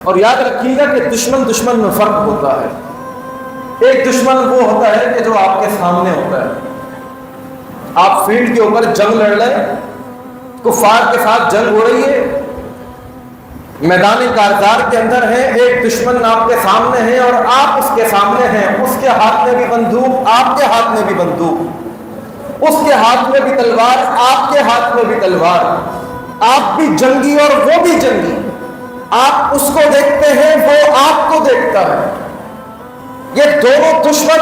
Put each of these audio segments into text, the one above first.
اور یاد رکھیے گا کہ دشمن میں فرق ہوتا ہے۔ ایک دشمن وہ ہوتا ہے کہ جو آپ کے سامنے ہوتا ہے، آپ فیلڈ کے اوپر جنگ لڑ رہے ہیں، کفار کے ساتھ جنگ ہو رہی ہے، میدان کارزار کے اندر ہیں، ایک دشمن آپ کے سامنے ہے اور آپ اس کے سامنے ہیں، اس کے ہاتھ میں بھی بندوق، آپ کے ہاتھ میں بھی بندوق، اس کے ہاتھ میں بھی تلوار، آپ کے ہاتھ میں بھی تلوار، آپ بھی جنگی اور وہ بھی جنگی، آپ اس کو دیکھتے ہیں، وہ آپ کو دیکھتا ہے، یہ دونوں دشمن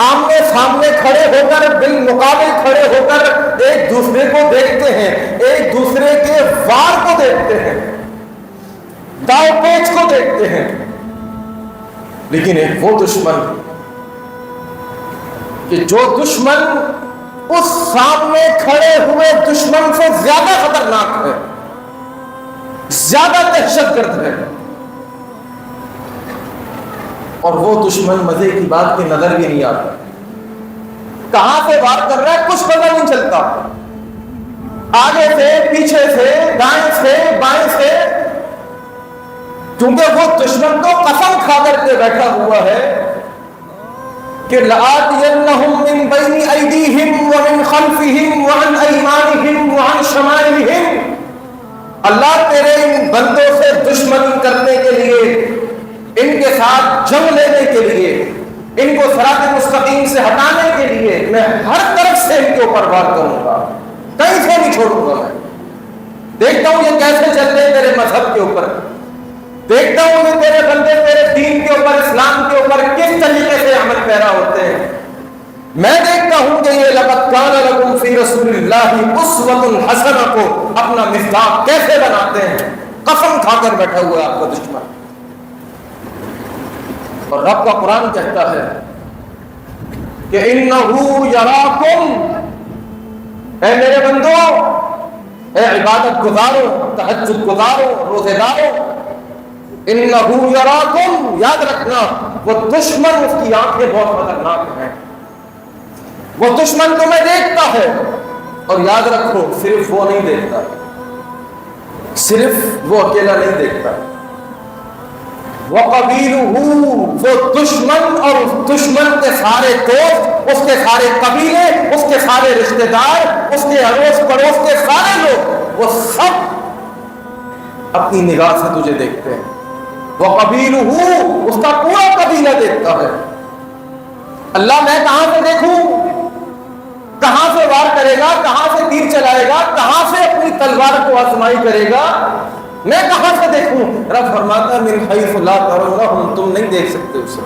آمنے سامنے کھڑے ہو کر، بالمقابل کھڑے ہو کر ایک دوسرے کو دیکھتے ہیں، ایک دوسرے کے وار کو دیکھتے ہیں، داؤ پیچ کو دیکھتے ہیں۔ لیکن ایک وہ دشمن کہ جو دشمن اس سامنے کھڑے ہوئے دشمن سے زیادہ خطرناک ہے، زیادہ دہشت گرد ہے، اور وہ دشمن مزے کی بات کی نظر بھی نہیں آتا، کہاں سے وار کر رہا ہے کچھ پتہ نہیں چلتا، آگے سے، پیچھے سے، دائیں سے، بائیں سے، کیونکہ وہ دشمن تو قسم کھا کر کے بیٹھا ہوا ہے کہ لَآتِيَنَّهُم مِّن بَيْنِ أَيْدِيهِمْ وَمِنْ خَلْفِهِمْ وَعَنْ أَيْمَانِهِمْ وَعَنْ شَمَائِلِهِمْ۔ اللہ تیرے ان بندوں سے دشمنی کرنے کے لیے، ان کے ساتھ جنگ لینے کے لیے، ان کو صراط مستقیم سے ہٹانے کے لیے میں ہر طرف سے ان کے اوپر وار کروں گا، کہیں سے نہیں چھوڑوں گا۔ میں دیکھتا ہوں یہ کیسے چل رہے تیرے مذہب کے اوپر، دیکھتا ہوں یہ تیرے بندے تیرے دین کے اوپر، اسلام کے اوپر کس طریقے سے عمل پیرا ہوتے ہیں۔ میں دیکھتا ہوں کہ یہ لَقَدْ كَانَ لَكُمْ فِي رَسُولِ اللَّهِ أُسْوَةٌ حَسَنَةٌ کو اپنا مصداق کیسے بناتے ہیں، قسم کھا کر بیٹھا ہوا ہے آپ کا دشمن۔ اور رب کا قرآن کہتا ہے کہ إِنَّهُ يَرَاكُمْ، اے میرے بندو، اے عبادت گزارو، تہجد گزارو، روزے دارو، إِنَّهُ يَرَاكُمْ، یاد رکھنا وہ دشمن، اس کی آنکھیں بہت خطرناک ہیں، وہ دشمن تمہیں دیکھتا ہے، اور یاد رکھو صرف وہ نہیں دیکھتا، صرف وہ اکیلا نہیں دیکھتا، وَقَبِيلُهُ، وہ دشمن اور اس دشمن کے سارے دوست، اس کے سارے قبیلے، اس کے سارے رشتہ دار، اس کے اڑوس پڑوس کے سارے لوگ، وہ سب اپنی نگاہ سے تجھے دیکھتے ہیں۔ وَقَبِيلُهُ، اس کا پورا قبیلہ دیکھتا ہے۔ اللہ میں کہاں سے دیکھوں، کہاں سے وار کرے گا، کہاں سے تیر چلائے گا، کہاں سے اپنی تلوار کو آزمائی کرے گا، میں کہاں سے دیکھوں؟ رب فرماتا ہے مِنْ حَيْثُ لَا تَرَوْنَهُمْ، تم نہیں دیکھ سکتے اسے۔